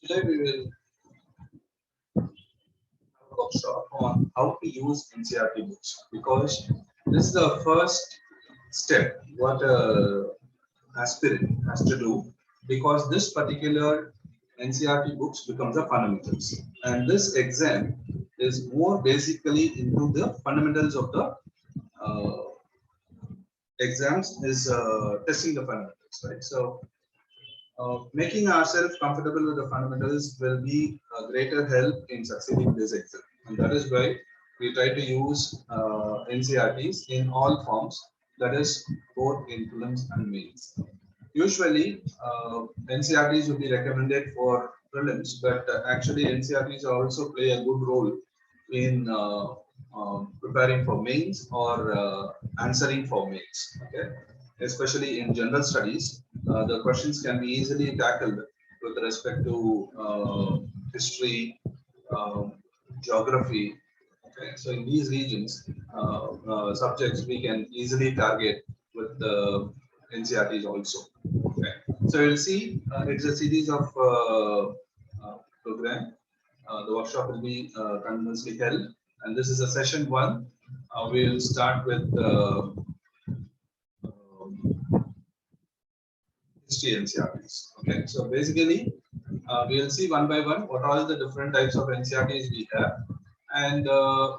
Today we will have a workshop on how to use NCERT books, because this is the first step what a aspirant has to do, because this particular NCERT books becomes the fundamentals, and this exam is more basically into the fundamentals of the uh, exams is testing the fundamentals, right? So making ourselves comfortable with the fundamentals will be a greater help in succeeding this exam, and that is why we try to use NCERTs in all forms, that is both in prelims and mains. Usually, NCERTs will be recommended for prelims, but actually NCERTs also play a good role in preparing for mains or answering for mains. Okay, especially in general studies, the questions can be easily tackled with respect to history, geography. Okay, so in these regions, subjects we can easily target with the NCERTs also. Okay, so you'll see it's a series of program. The workshop will be continuously held, and this is a session one. We'll start with history NCERTs. Okay, so basically, we'll see one by one what all the different types of NCERTs we have, and uh,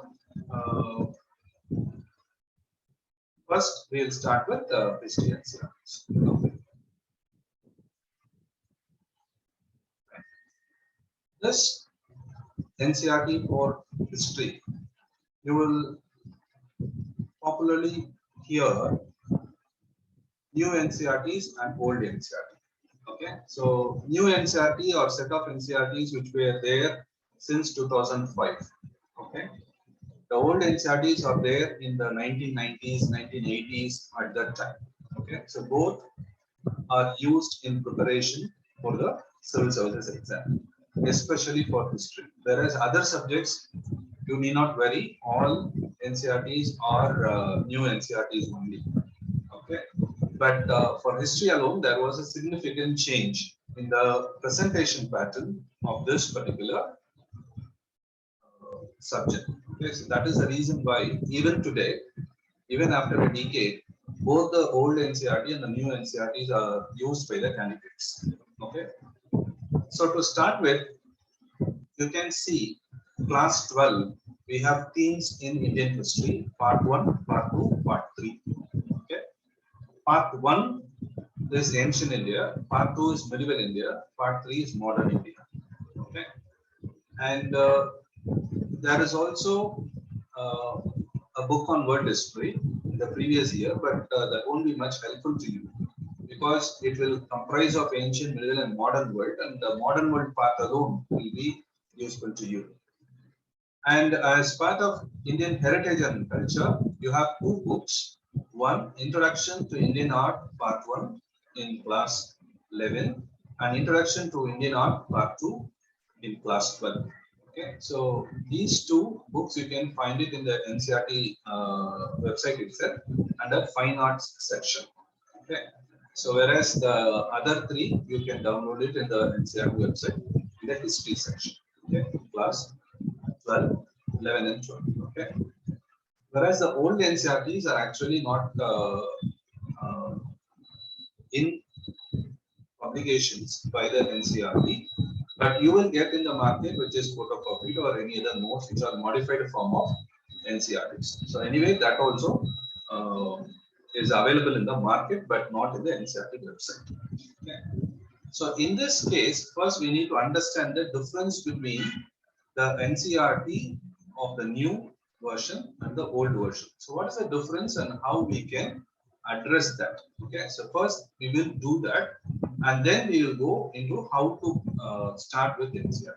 first we'll start with history NCERTs. Okay. This NCERT for history, you will popularly hear new NCERTs and old NCERT. Okay, so new NCERT or set of NCERTs which were there since 2005. Okay, the old NCERTs are there in the 1990s, 1980s at that time. Okay, so both are used in preparation for the civil services exam, especially for history. Whereas other subjects, you need not worry, all NCERTs are new NCERTs only. Okay, but for history alone, there was a significant change in the presentation pattern of this particular subject. Okay, so that is the reason why even today, even after a decade, both the old NCERT and the new NCERTs are used by the candidates. Okay, so to start with, you can see class 12. We have themes in Indian history, part 1, part 2, part 3. Okay, part 1 is ancient India, part 2 is medieval India, part 3 is modern India. Okay, and there is also a book on world history in the previous year, but that won't be much helpful to you, because it will comprise of ancient, medieval, and modern world, and the modern world part alone will be useful to you. And as part of Indian heritage and culture, you have two books. One, Introduction to Indian Art, part 1 in class 11, and Introduction to Indian Art, part 2 in class 12. Okay, so these two books you can find it in the NCERT website itself under Fine Arts section. Okay, so whereas the other three you can download it in the NCERT website in the history section. Okay, class 12, 11, and 12. Okay, whereas the old NCERTs are actually not in publications by the NCERT, but you will get in the market, which is photocopied or any other notes which are modified form of NCERTs. So anyway, that also is available in the market, but not in the NCERT website. Okay. So in this case, first we need to understand the difference between the NCERT of the new version and the old version. So what is the difference and how we can address that? Okay, so first we will do that, and then we will go into how to start with NCERT.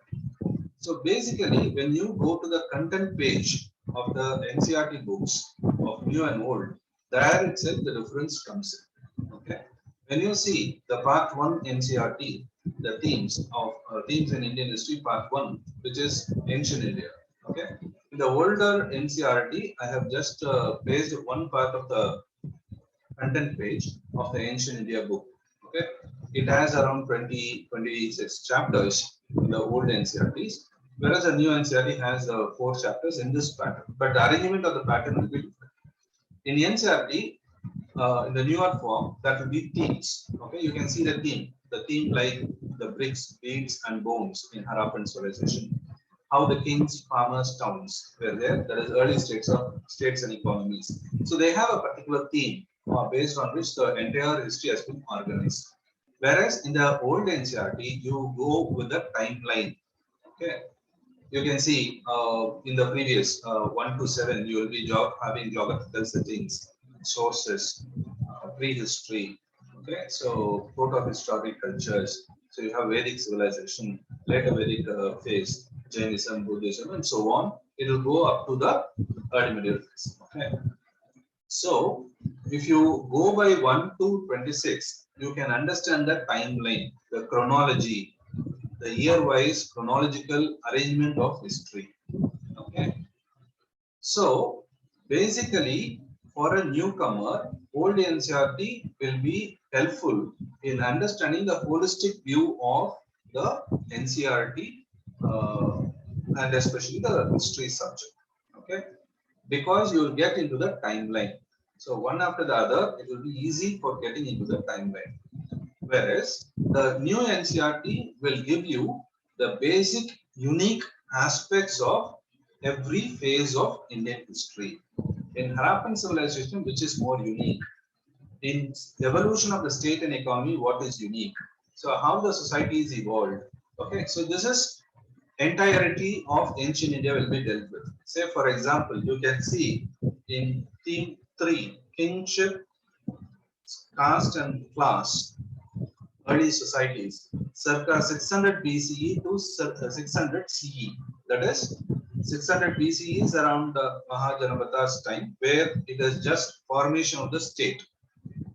So basically, when you go to the content page of the NCERT books of new and old, there itself the difference comes in. Okay, when you see the part 1 NCERT, the themes of themes in Indian history, part 1, which is ancient India. Okay, in the older NCERT, I have just pasted one part of the content page of the ancient India book. Okay, it has around 26 chapters in the old NCERTs, whereas the new NCERT has 4 chapters in this pattern. But the arrangement of the pattern will be different. In NCERT, in the newer form, that will be themes. Okay, you can see the theme. The theme like the bricks, beads, and bones in Harappan civilization. How the kings, farmers, towns were there. That is early states and economies. So they have a particular theme based on which the entire history has been organized. Whereas in the old NCERT, you go with the timeline. Okay, you can see in the previous 1 to 7, you will be having geographical settings, sources, prehistory. Okay, so proto-historic cultures. So you have Vedic civilization, later Vedic phase, Jainism, Buddhism, and so on. It will go up to the early medieval phase. Okay. So if you go by 1 to 26, you can understand the timeline, the chronology, the year-wise chronological arrangement of history. Okay. So basically, for a newcomer, old NCERT will be helpful in understanding the holistic view of the NCERT and especially the history subject. Okay, because you will get into the timeline. So one after the other, it will be easy for getting into the timeline. Whereas the new NCERT will give you the basic unique aspects of every phase of Indian history. In Harappan civilization, which is more unique. In evolution of the state and economy, what is unique? So how the society is evolved. Okay, so this is entirety of ancient India will be dealt with. Say for example, you can see in theme 3, kingship, caste and class, early societies, circa 600 BCE to 600 CE. That is, 600 BCE is around Mahajanapata's time, where it is just formation of the state.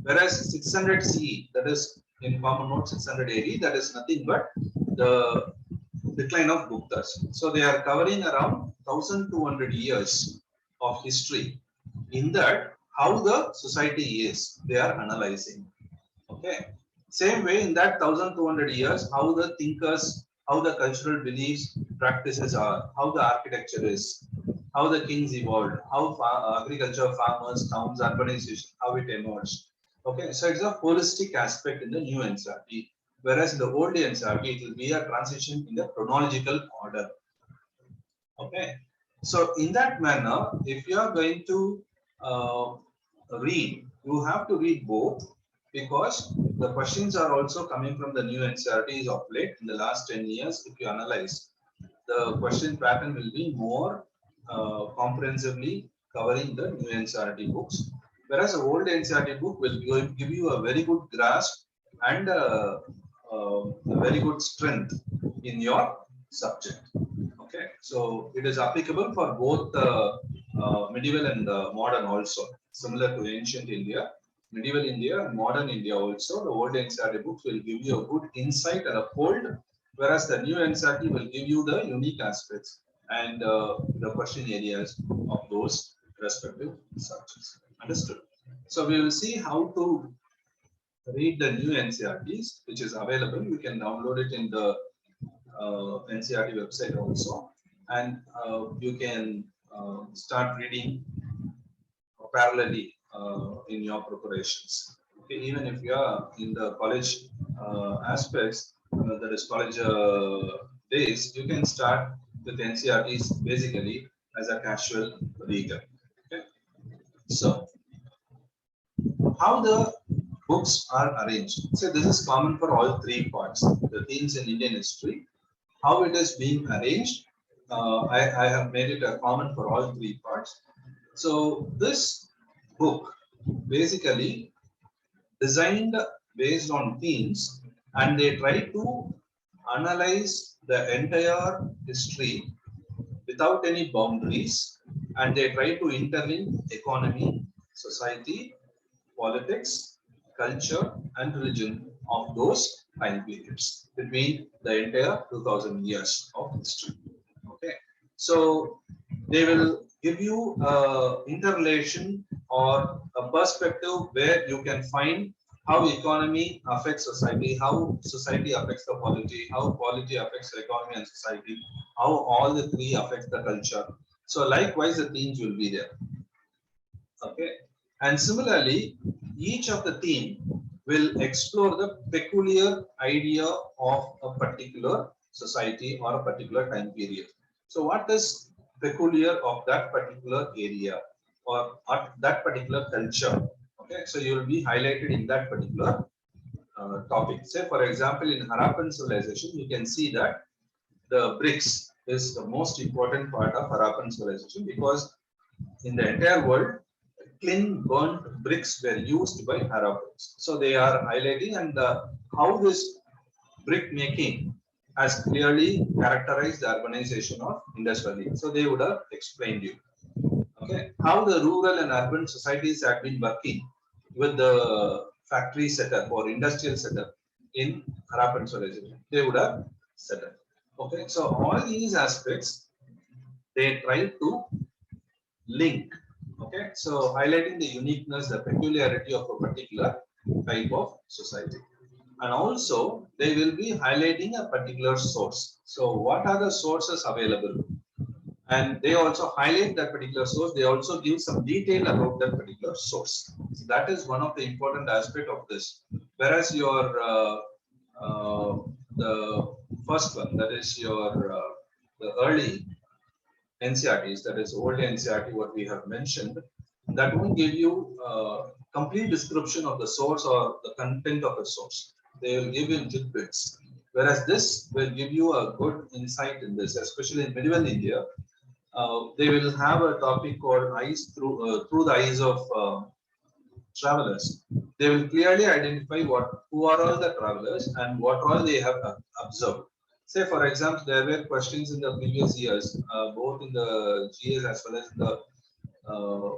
Whereas 600 CE, that is in common note 600 AD, that is nothing but the decline of Guptas. So they are covering around 1200 years of history. In that, how the society is, they are analyzing. Okay. Same way, in that 1200 years, how the thinkers, how the cultural beliefs, practices are, how the architecture is, how the kings evolved, how agriculture, farmers, towns, urbanization, how it emerged. Okay, so it's a holistic aspect in the new NCERT, whereas in the old NCERT, it will be a transition in the chronological order. Okay, so in that manner, if you are going to read, you have to read both, because the questions are also coming from the new NCERTs of late. In the last 10 years, if you analyze, the question pattern will be more comprehensively covering the new NCERT books, whereas the old NCERT book will give you a very good grasp and a very good strength in your subject. Okay, so it is applicable for both medieval and modern also, similar to ancient India. Medieval India and modern India also, the old NCERT books will give you a good insight and a hold, whereas the new NCERT will give you the unique aspects and the question areas of those respective subjects. Understood? So we will see how to read the new NCERTs, which is available. You can download it in the NCERT website also, and you can start reading parallelly in your preparations. Okay, even if you are in the college aspects, that is college days, you can start with NCERTs basically as a casual reader. Okay, so how the books are arranged. So this is common for all 3 parts. The themes in Indian history, how it is being arranged. I have made it a common for all 3 parts. So this book basically designed based on themes, and they try to analyze the entire history without any boundaries, and they try to interlink economy, society, politics, culture, and religion of those time periods between the entire 2000 years of history. Okay, so they will give you interrelation or a perspective where you can find how economy affects society, how society affects the polity, how polity affects the economy and society, how all the three affects the culture. So likewise, the themes will be there. Okay. And similarly, each of the theme will explore the peculiar idea of a particular society or a particular time period. So what is peculiar of that particular area or that particular culture? Okay, so you will be highlighted in that particular topic. Say, for example, in Harappan civilization, you can see that the bricks is the most important part of Harappan civilization, because in the entire world, clean burnt bricks were used by Harappans. So they are highlighting and how this brick making has clearly characterized the urbanization of Indus Valley. So they would have explained you. Okay, how the rural and urban societies have been working with the factory setup or industrial setup in Harappan civilization. They would have set up. Okay, so all these aspects they try to link. Okay, so highlighting the uniqueness, the peculiarity of a particular type of society. And also they will be highlighting a particular source. So what are the sources available? And they also highlight that particular source. They also give some detail about that particular source. So that is one of the important aspect of this. Whereas your the first one, that is your the early NCERTs, that is old NCERT, what we have mentioned, that won't give you a complete description of the source or the content of the source. They will give you tidbits. Whereas this will give you a good insight in this, especially in medieval India. They will have a topic called eyes through the eyes of travelers. They will clearly identify who are all the travelers and what all they have observed. Say, for example, there were questions in the previous years, both in the GS as well as in the uh,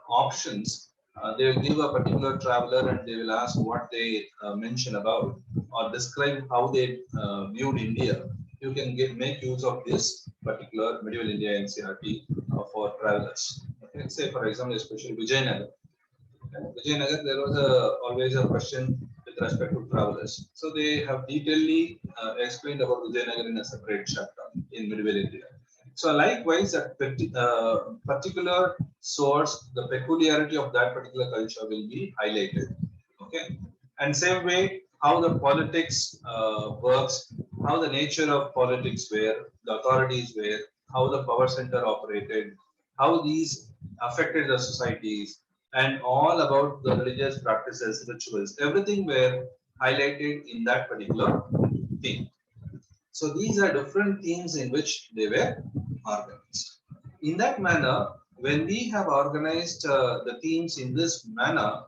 options. They will give a particular traveler and they will ask what they mention about or describe how they viewed India. You can make use of this particular medieval India NCERT for travelers. Okay. Say, for example, especially Vijayanagar. Vijayanagar, there was always a question with respect to travelers. So they have detailedly explained about Vijayanagar in a separate chapter in medieval India. So likewise, that particular source, the peculiarity of that particular culture will be highlighted. Okay, and same way how the politics works, how the nature of politics were, the authorities were, how the power center operated, how these affected the societies, and all about the religious practices, rituals, everything were highlighted in that particular theme. So these are different themes in which they were organized. In that manner, when we have organized the themes in this manner,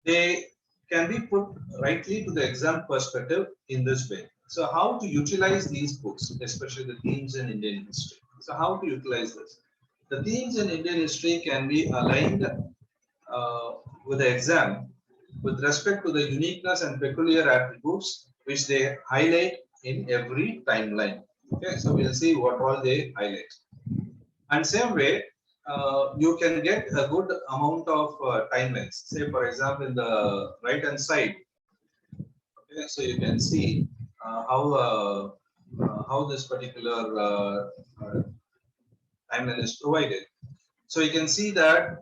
they can be put rightly to the exam perspective in this way. So how to utilize these books, especially the themes in Indian history. So how to utilize this? The themes in Indian history can be aligned with the exam with respect to the uniqueness and peculiar attributes which they highlight in every timeline. Okay, so we'll see what all they highlight. And same way, you can get a good amount of timelines. Say, for example, in the right hand side, okay, so you can see how this particular timeline is provided. So you can see that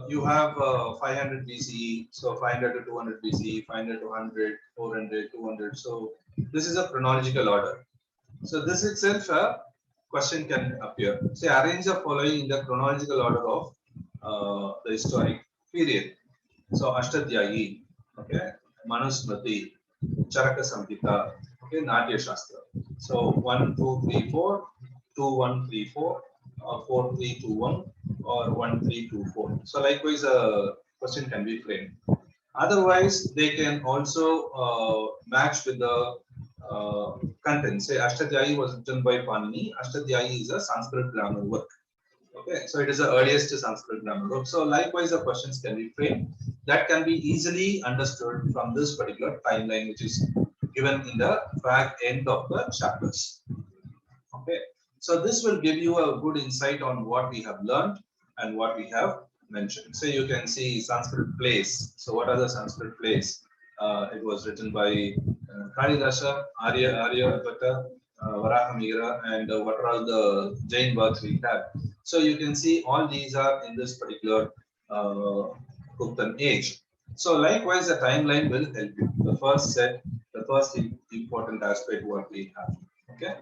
you have 500 BCE, so 500 to 200 BCE, 500 to 100, 400, 200. So this is a chronological order. So this itself a question can appear. Say arrange the following in the chronological order of the historic period. So Ashtadhyayi, okay, Manusmriti, Charaka Samhita, okay, Natya Shastra. So 1, 2, 3, 4, 2, 1, 3, 4, or 4, 3, 2, 1, or 1, 3, 2, 4. So likewise, a question can be framed. Otherwise, they can also match with the content. Say Ashtadhyayi was written by Panini. Ashtadhyayi is a Sanskrit grammar work. Okay, so it is the earliest Sanskrit grammar work. So likewise, the questions can be framed. That can be easily understood from this particular timeline, which is given in the back end of the chapters. Okay, so this will give you a good insight on what we have learned and what we have mentioned. So you can see Sanskrit plays. So what are the Sanskrit plays? It was written by Kalidasa, Aryabhatta, Varahamira, and what are all the Jain works we have. So you can see all these are in this particular Guptan age. So likewise, the timeline will help you. The first set, the first important aspect what we have. Okay.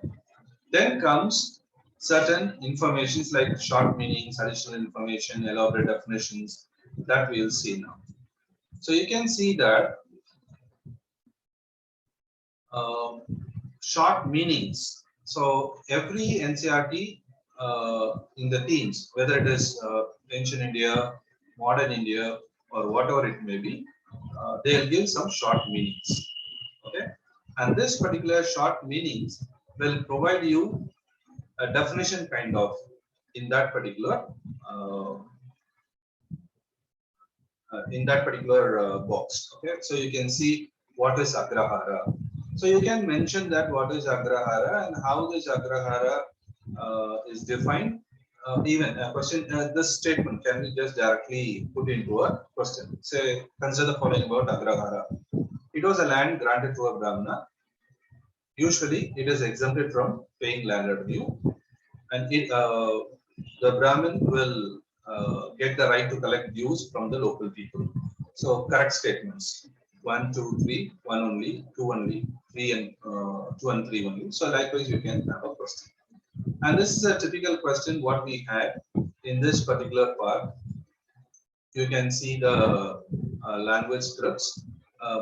Then comes certain informations like short meanings, additional information, elaborate definitions that we will see now. So you can see that short meanings. So every NCERT in the themes, whether it is ancient India, modern India, or whatever it may be, they'll give some short meanings. Okay, and this particular short meanings will provide you a definition kind of in that particular box. Okay, so you can see what is agrahara. So you can mention that what is agrahara and how this agrahara is defined. Even a question, this statement can be just directly put into a question. Say, consider the following about agrahara. It was a land granted to a Brahmana. Usually, it is exempted from paying land revenue, and the Brahmin will get the right to collect dues from the local people. So correct statements: 1, 2, 3, 1 only, 2 only, 3 and 2 and 3 only. So likewise, you can have a question. And this is a typical question what we had in this particular part. You can see the language scripts.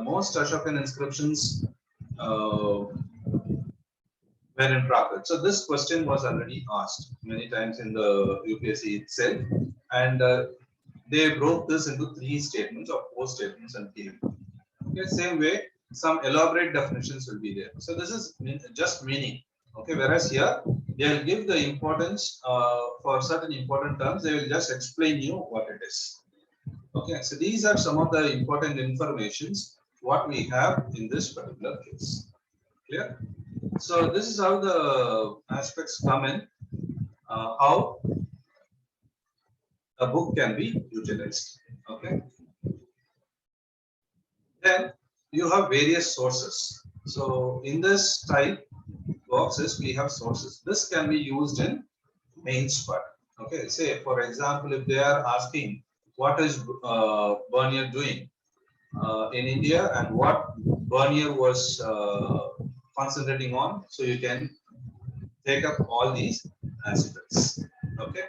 Most Ashokan inscriptions were in Prakrit. So this question was already asked many times in the UPSC itself, and they broke this into 3 statements or 4 statements and gave. Okay, same way, some elaborate definitions will be there. So this is just meaning. Okay, whereas here they will give the importance for certain important terms. They will just explain you what it is. Okay, so these are some of the important informations what we have in this particular case. Clear? So this is how the aspects come in. How a book can be utilized. Okay. Then you have various sources. So in this type boxes, we have sources. This can be used in mains part. Okay. Say for example, if they are asking what is Bernier doing in India and what Bernier was concentrating on, so you can take up all these aspects. Okay.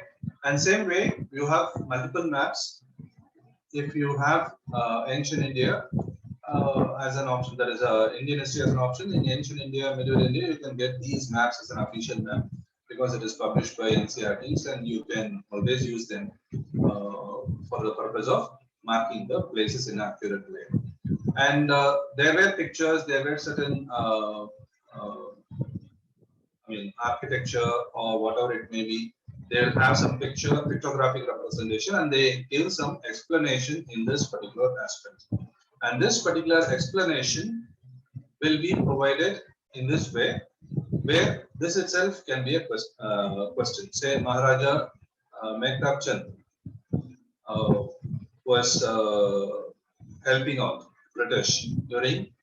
And same way, you have multiple maps. If you have ancient India as an option, that is Indian history as an option. In ancient India, medieval India, you can get these maps as an official map because it is published by NCERTs, and you can always use them for the purpose of marking the places in an accurate way. And there were pictures, there were certain architecture or whatever it may be. They'll have some pictographic representation, and they give some explanation in this particular aspect. And this particular explanation will be provided in this way, where this itself can be a question. Say Maharaja Mehtab Chand was helping out British during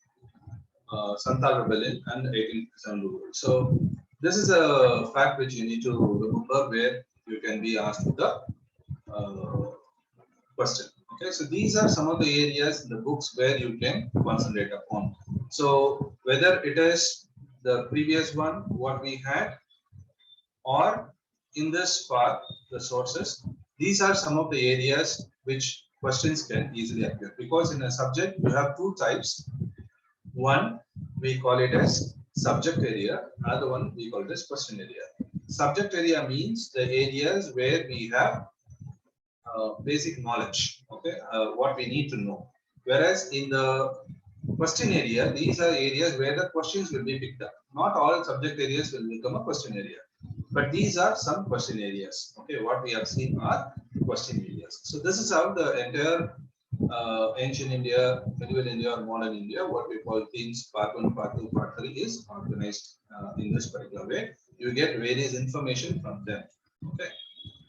Santal rebellion and 1870. So this is a fact which you need to remember, where you can be asked the question. Okay, so these are some of the areas in the books where you can concentrate upon. So whether it is the previous one, what we had, or in this part, the sources, these are some of the areas which questions can easily appear. Because in a subject, you have 2 types. One, we call it as subject area. Another one, we call it as question area. Subject area means the areas where we have basic knowledge, okay, what we need to know. Whereas in the question area, these are areas where the questions will be picked up. Not all subject areas will become a question area, but these are some question areas. Okay, what we have seen are question areas. So this is how the entire ancient India, medieval India, or modern India, what we call themes part 1, part 2, part 3 is organized in this particular way. You get various information from them. Okay.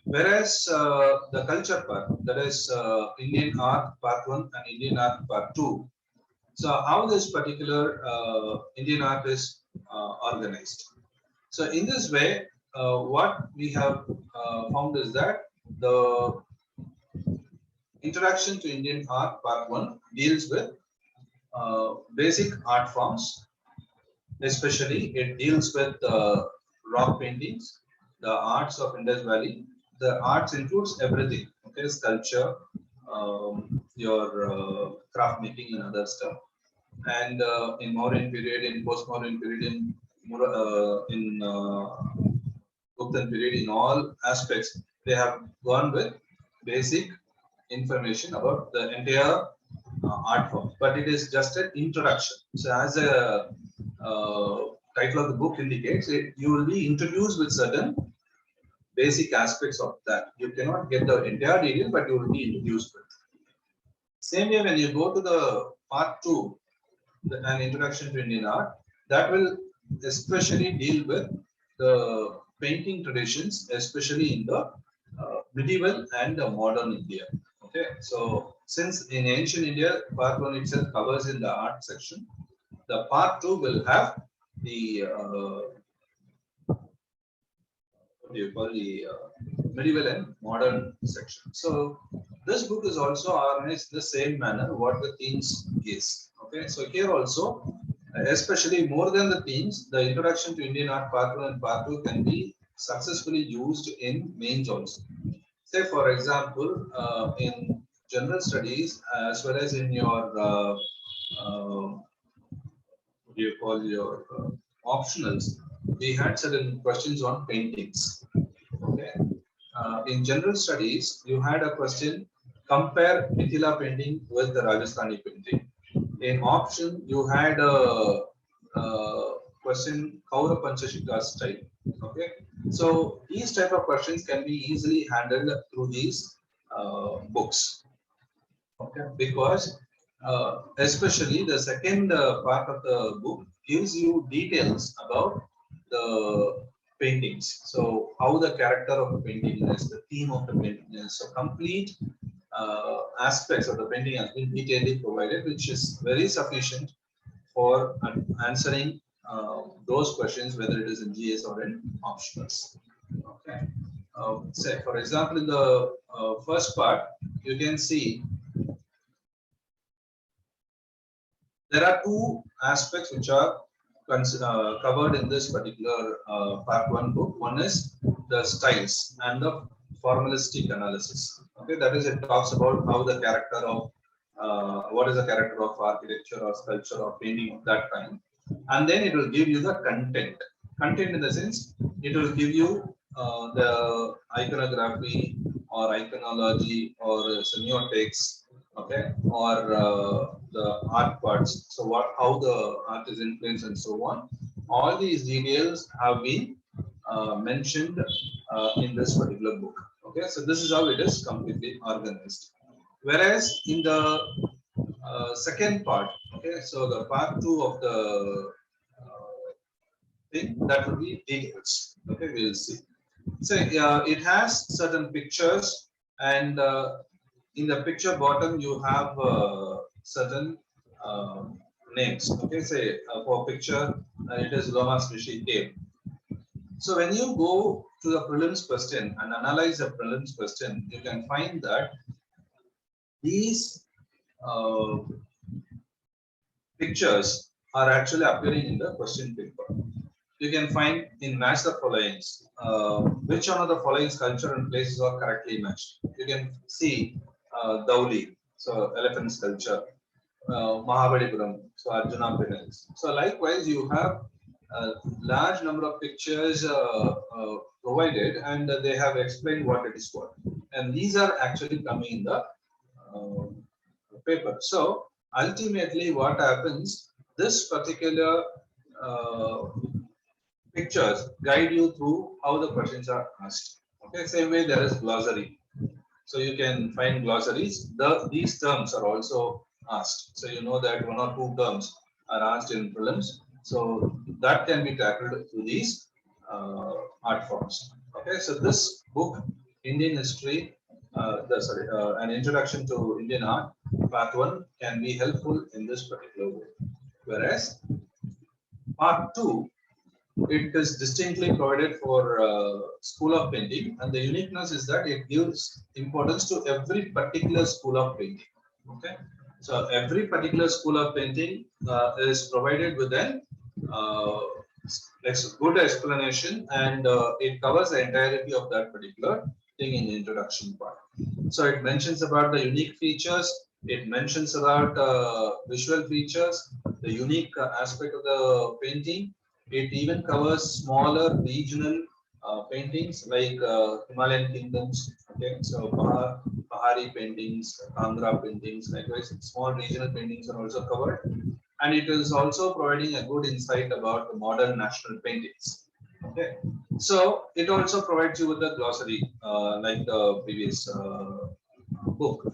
Whereas the culture part, that is Indian art part 1 and Indian art part 2. So how this particular Indian art is organized. So in this way, what we have found is that the introduction to Indian art part 1 deals with basic art forms, especially it deals with rock paintings, the arts of Indus Valley. The arts includes everything, okay, sculpture, your craft making and other stuff. And in Mauryan period, in post-Mauryan period, in Guptan period, in all aspects, they have gone with basic information about the entire art form, but it is just an introduction. So, as a title of the book indicates, you will be introduced with certain basic aspects of that. You cannot get the entire detail, but you will be introduced with. Same way, when you go to the part 2, an introduction to Indian art, that will especially deal with the painting traditions, especially in the medieval and the modern India. Okay, so since in ancient India, part 1 itself covers in the art section, the part 2 will have the what do you call the medieval and modern section. So this book is also organized in the same manner what the themes is. Okay, so here also, especially more than the themes, the introduction to Indian art part 1 and part 2 can be successfully used in mains also. Say for example, in general studies as well as in your what do you call your optionals, we had certain questions on paintings. Okay. In general studies, you had a question, compare Mithila painting with the Rajasthani painting. In option, you had a question, Kaura Panchashika style. Okay. So these type of questions can be easily handled through these books. Okay. Because especially the second part of the book gives you details about the paintings. So how the character of the painting is, the theme of the painting is. So complete aspects of the painting has been detailedly provided, which is very sufficient for answering those questions, whether it is in GS or in optionals. Okay. Say for example, in the first part, you can see there are two aspects which are covered in this particular part 1 book. One is the styles and the formalistic analysis. Okay, that is, it talks about how the character of what is the character of architecture or sculpture or painting of that time, and then it will give you the content. Content in the sense, it will give you the iconography or iconology or semiotics, okay, or the art parts. So how the art is influenced and so on. All these details have been mentioned in this particular book. Okay, so this is how it is completely organized. Whereas in the second part, okay, so the part 2 of the thing, that will be details. Okay, we will see. So it has certain pictures, and in the picture bottom you have certain names. Okay, say for picture it is Lomas Rishi Cave. So when you go to the prelims question and analyze the prelims question, you can find that these uh, pictures are actually appearing in the question paper. You can find in match the followings, which one of the following sculpture and places are correctly matched. You can see Dauli, so elephant sculpture, Mahabalipuram, so Arjuna panels. So likewise, you have a large number of pictures provided, and they have explained what it is for. And these are actually coming in the paper. So ultimately, what happens? This particular pictures guide you through how the questions are asked. Okay, same way there is glossary. So you can find glossaries. These terms are also asked. So you know that one or two terms are asked in prelims. So that can be tackled through these art forms. Okay, so this book Indian history, an introduction to Indian art, part 1 can be helpful in this particular way. Whereas part 2, it is distinctly provided for school of painting, and the uniqueness is that it gives importance to every particular school of painting. Okay, so every particular school of painting is provided with an uh, good explanation, and it covers the entirety of that particular thing in the introduction part. So it mentions about the unique features, it mentions about visual features, the unique aspect of the painting. It even covers smaller regional paintings like Himalayan kingdoms. Okay, so Pahari paintings, Kangra paintings, likewise small regional paintings are also covered, and it is also providing a good insight about the modern national paintings. Okay, so it also provides you with a glossary like the previous book.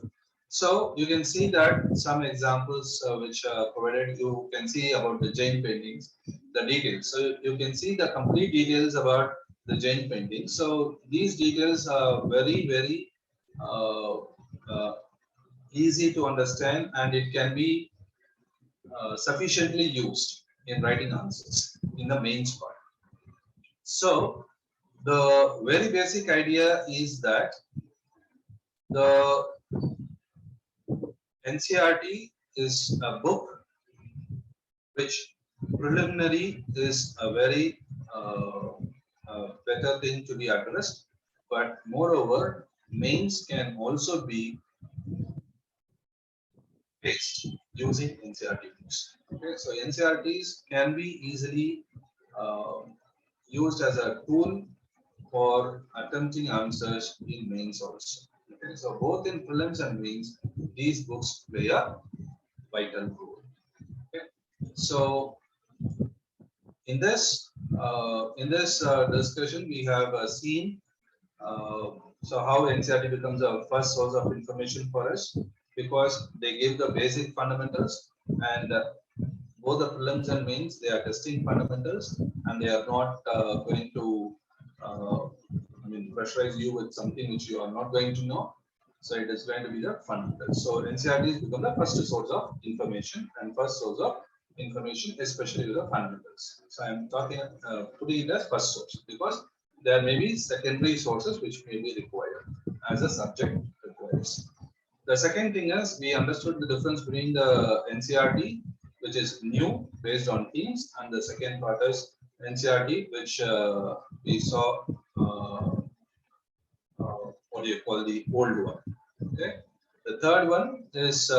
So you can see that some examples which are provided, you can see about the Jain paintings, the details. So you can see the complete details about the Jain paintings. So these details are very uh, uh, easy to understand, and it can be sufficiently used in writing answers in the mains part. So the very basic idea is that the NCERT is a book which preliminary is a very better thing to be addressed, but moreover, mains can also be faced using NCERT books. Okay, so NCERTs can be easily uh, used as a tool for attempting answers in mains also. Okay, so both in prelims and mains, these books play a vital role. Okay, so in this discussion, we have seen how NCERT becomes a first source of information for us, because they give the basic fundamentals, and both the prelims and mains, they are testing fundamentals, and they are not going to uh, pressurize you with something which you are not going to know. So it is going to be the fundamentals. So NCERT has become the first source of information and first source of information, especially with the fundamentals. So I am talking, putting it as first source, because there may be secondary sources which may be required as a subject requires. The second thing is, we understood the difference between the NCERT, which is new based on themes, and the second part is NCERT, which we saw what do you call the old one. Okay. The third one is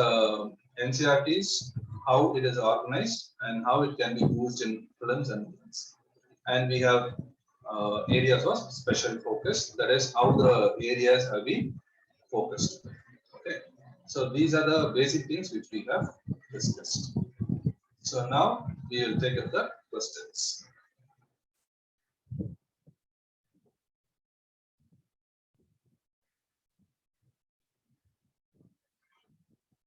NCERTs, how it is organized and how it can be used in prelims and mains. And we have areas of special focus, that is how the areas have been focused. Okay. So these are the basic things which we have discussed. So now we will take up the questions.